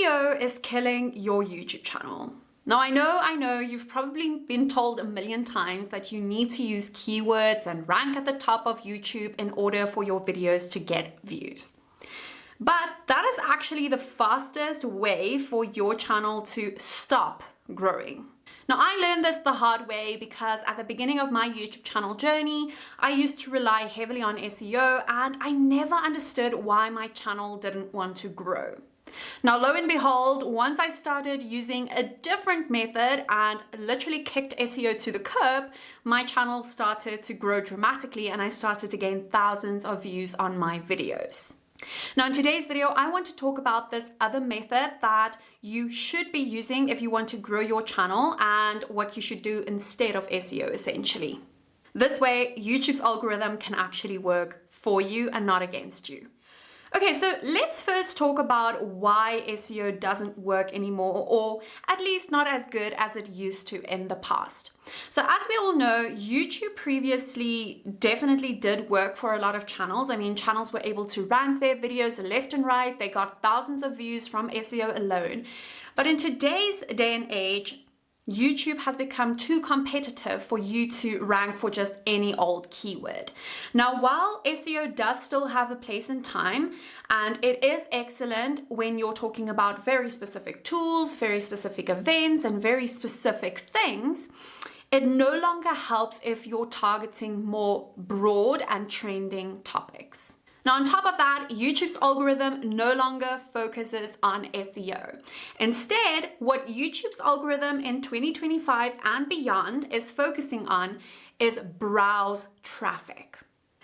SEO is killing your YouTube channel. Now, I know you've probably been told a million times that you need to use keywords and rank at the top of YouTube in order for your videos to get views. But that is actually the fastest way for your channel to stop growing. Now, I learned this the hard way because at the beginning of my YouTube channel journey, I used to rely heavily on SEO and I never understood why my channel didn't want to grow. Now, lo and behold, once I started using a different method and literally kicked SEO to the curb, my channel started to grow dramatically and I started to gain thousands of views on my videos. Now, in today's video, I want to talk about this other method that you should be using if you want to grow your channel and what you should do instead of SEO, essentially. This way, YouTube's algorithm can actually work for you and not against you. Okay, so let's first talk about why SEO doesn't work anymore, or at least not as good as it used to in the past. So as we all know, YouTube previously definitely did work for a lot of channels. I mean, channels were able to rank their videos left and right. They got thousands of views from SEO alone. But in today's day and age, YouTube has become too competitive for you to rank for just any old keyword. Now, while SEO does still have a place in time, and it is excellent when you're talking about very specific tools, very specific events, and very specific things, it no longer helps if you're targeting more broad and trending topics. Now, on top of that, YouTube's algorithm no longer focuses on SEO. Instead, what YouTube's algorithm in 2025 and beyond is focusing on is browse traffic.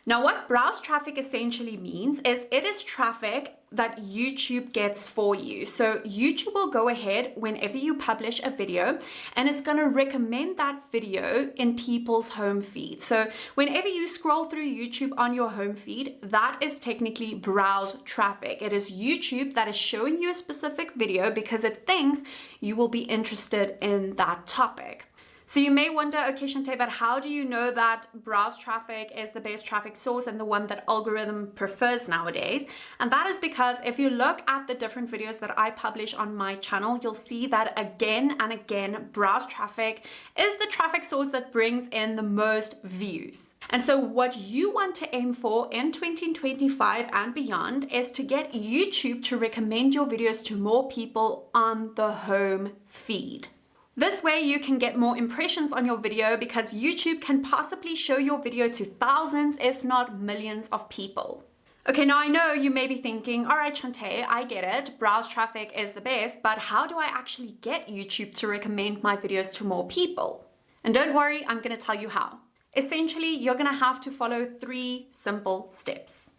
Now, what browse traffic essentially means is it is traffic that YouTube gets for you. So YouTube will go ahead whenever you publish a video and it's going to recommend that video in people's home feed. So whenever you scroll through YouTube on your home feed, that is technically browse traffic. It is YouTube that is showing you a specific video because it thinks you will be interested in that topic. So you may wonder, okay, Shantae, but how do you know that browse traffic is the best traffic source and the one that algorithm prefers nowadays? And that is because if you look at the different videos that I publish on my channel, you'll see that again and again, browse traffic is the traffic source that brings in the most views. And so what you want to aim for in 2025 and beyond is to get YouTube to recommend your videos to more people on the home feed. This way you can get more impressions on your video because YouTube can possibly show your video to thousands, if not millions of people. Okay, now I know you may be thinking, all right, Shantae, I get it. Browse traffic is the best, but how do I actually get YouTube to recommend my videos to more people? And don't worry, I'm going to tell you how. Essentially, you're going to have to follow 3 simple steps.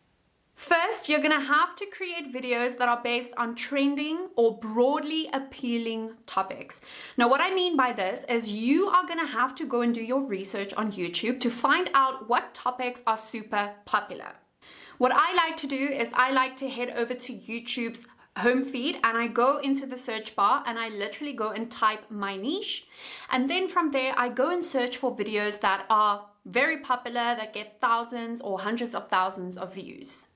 First, you're going to have to create videos that are based on trending or broadly appealing topics. Now, what I mean by this is you are going to have to go and do your research on YouTube to find out what topics are super popular. What I like to do is I like to head over to YouTube's home feed and I go into the search bar and I literally go and type my niche. And then from there, I go and search for videos that are very popular, that get thousands or hundreds of thousands of views.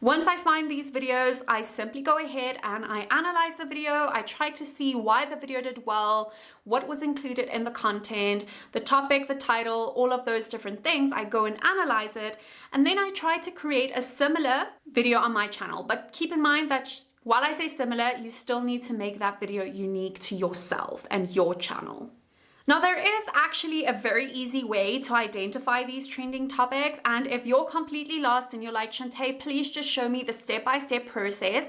Once I find these videos, I simply go ahead and I analyze the video. I try to see why the video did well, what was included in the content, the topic, the title, all of those different things. I go and analyze it, and then I try to create a similar video on my channel. But keep in mind that while I say similar, you still need to make that video unique to yourself and your channel. Now, there is actually a very easy way to identify these trending topics. And if you're completely lost and you're like, Shantae, please just show me the step-by-step process,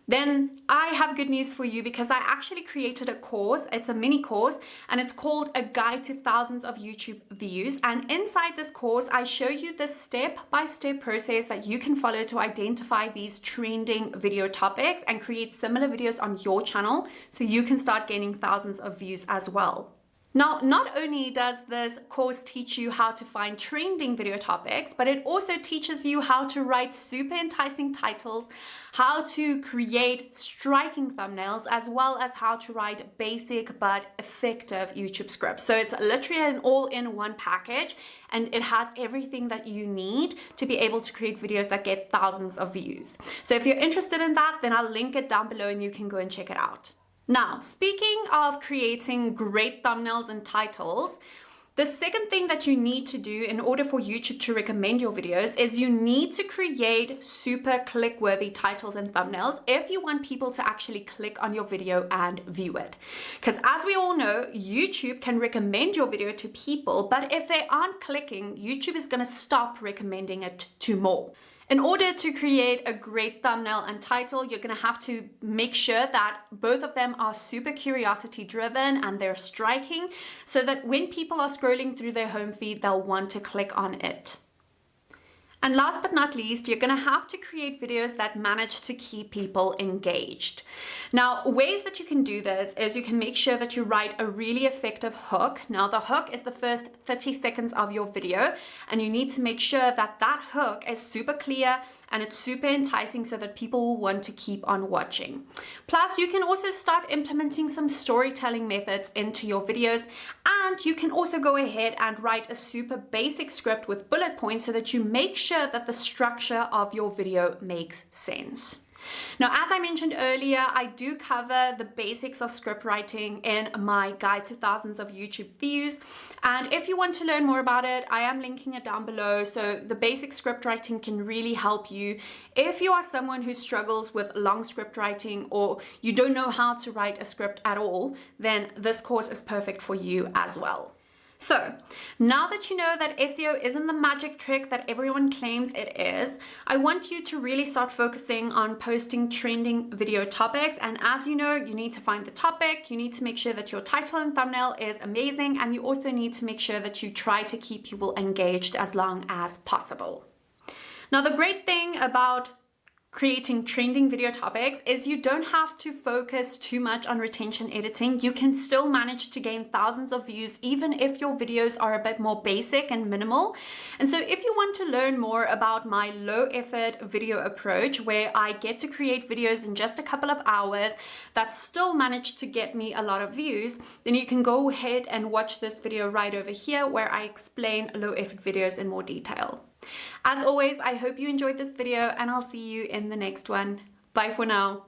then I have good news for you because I actually created a course. It's a mini course and it's called A Guide to Thousands of YouTube Views. And inside this course, I show you the step-by-step process that you can follow to identify these trending video topics and create similar videos on your channel so you can start gaining thousands of views as well. Now, not only does this course teach you how to find trending video topics, but it also teaches you how to write super enticing titles, how to create striking thumbnails, as well as how to write basic but effective YouTube scripts. So it's literally an all-in-one package, and it has everything that you need to be able to create videos that get thousands of views. So if you're interested in that, then I'll link it down below and you can go and check it out. Now, speaking of creating great thumbnails and titles, the second thing that you need to do in order for YouTube to recommend your videos is you need to create super click-worthy titles and thumbnails if you want people to actually click on your video and view it. Because as we all know, YouTube can recommend your video to people, but if they aren't clicking, YouTube is going to stop recommending it to more. In order to create a great thumbnail and title, you're going to have to make sure that both of them are super curiosity driven and they're striking, so that when people are scrolling through their home feed, they'll want to click on it. And last but not least, you're going to have to create videos that manage to keep people engaged. Now, ways that you can do this is you can make sure that you write a really effective hook. Now, the hook is the first 30 seconds of your video, and you need to make sure that that hook is super clear and it's super enticing so that people will want to keep on watching. Plus, you can also start implementing some storytelling methods into your videos, and you can also go ahead and write a super basic script with bullet points so that you make sure that the structure of your video makes sense. Now, as I mentioned earlier, I do cover the basics of script writing in my guide to thousands of YouTube views. And if you want to learn more about it, I am linking it down below. So the basic script writing can really help you. If you are someone who struggles with long script writing, or you don't know how to write a script at all, then this course is perfect for you as well. So now that you know that SEO isn't the magic trick that everyone claims it is, I want you to really start focusing on posting trending video topics. And as you know, you need to find the topic, you need to make sure that your title and thumbnail is amazing, and you also need to make sure that you try to keep people engaged as long as possible. Now, the great thing about creating trending video topics is you don't have to focus too much on retention editing. You can still manage to gain thousands of views even if your videos are a bit more basic and minimal. And so if you want to learn more about my low effort video approach, where I get to create videos in just a couple of hours that still manage to get me a lot of views, then you can go ahead and watch this video right over here where I explain low effort videos in more detail. As always, I hope you enjoyed this video, and I'll see you in the next one. Bye for now.